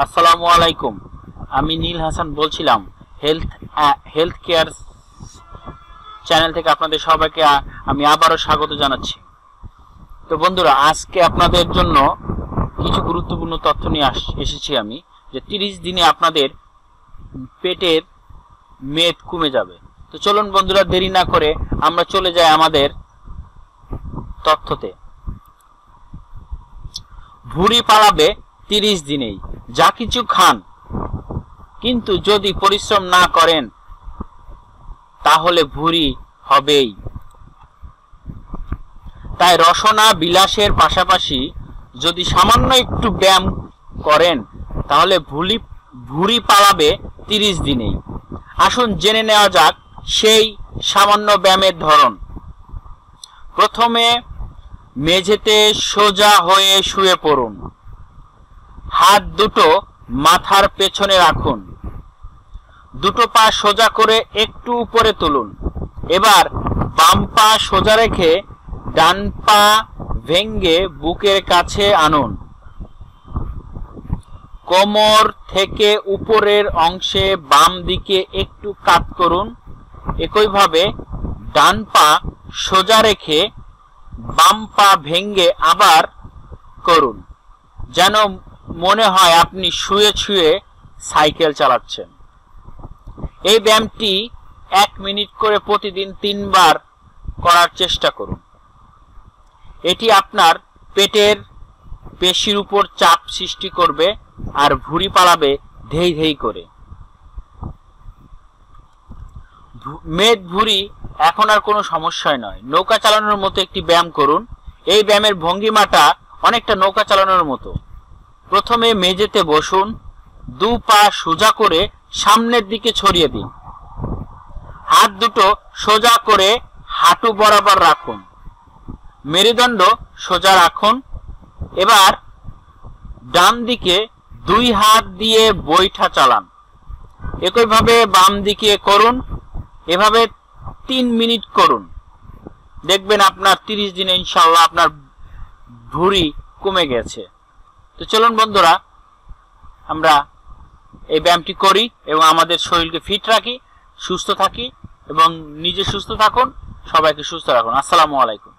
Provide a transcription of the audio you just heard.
আসসালামু আলাইকুম। আমি নীল হাসান বলছিলাম হেলথ কেয়ার চ্যানেল থেকে। আপনাদের সবাইকে আমি আবারও স্বাগত জানাচ্ছি। তো বন্ধুরা, আজকে আপনাদের জন্য কিছু গুরুত্বপূর্ণ তথ্য নিয়ে এসেছি আমি, যে 30 দিনে আপনাদের পেটের মেদ কমে যাবে। তো চলুন বন্ধুরা, দেরি না করে আমরা চলে যাই আমাদের তথ্যতে। ভুঁড়ি পালাবে 30 দিনেই। যা কিছু খান, কিন্তু যদি পরিশ্রম না করেন তাহলে ভুঁড়ি হবেই। তাই রসনা বিলাসের পাশাপাশি যদি সামান্য একটু ব্যায়াম করেন তাহলে ভুঁড়ি পালাবে 30 দিনেই। আসুন জেনে নেওয়া যাক সেই সামান্য ব্যায়ামের ধরন। প্রথমে মেঝেতে সোজা হয়ে শুয়ে পড়ুন। হাত দুটো মাথার পেছনে রাখুন। দুটো পা সোজা করে একটু উপরে তুলুন। এবার বাম পা সোজা রেখে ডান পা ভেঙে বুকের কাছে আনুন। কোমর থেকে উপরের অংশে বাম দিকে একটু কাত করুন। একইভাবে ডান পা সোজা রেখে বাম পা ভেঙে আবার করুন, যেন মনে হয় আপনি শুয়ে শুয়ে সাইকেল চালাচ্ছেন। এই ব্যায়ামটি 1 মিনিট করে প্রতিদিন 3 বার করার চেষ্টা করুন। এটি আপনার পেটের পেশির উপর চাপ সৃষ্টি করবে আর ভুঁড়ি পালাবে ধেই ধেই করে। মেদ ভুঁড়ি এখন আর কোনো সমস্যাই নয়। নৌকা চালানোর মতো একটি ব্যায়াম করুন। এই ব্যায়ামের ভঙ্গিমাটা অনেকটা নৌকা চালানোর মতো। প্রথমে মেঝেতে বসুন। 2 পা সোজা করে সামনের দিকে ছড়িয়ে দিন। হাত দুটো সোজা করে হাঁটু বরাবর রাখুন। মেরুদণ্ড সোজা রাখুন। এবার ডান দিকে 2 হাত দিয়ে বৈঠা চালান। একইভাবে বাম দিকে করুন। এভাবে 3 মিনিট করুন। দেখবেন আপনার 30 দিনে ইনশাআল্লাহ আপনার ভুঁড়ি কমে গেছে। তো চলুন বন্ধুরা, আমরা এই ব্যায়ামটি করি এবং আমাদের শরীরকে ফিট রাখি, সুস্থ থাকি এবং নিজে সুস্থ থাকুন, সবাইকে সুস্থ রাখুন। আসসালামু আলাইকুম।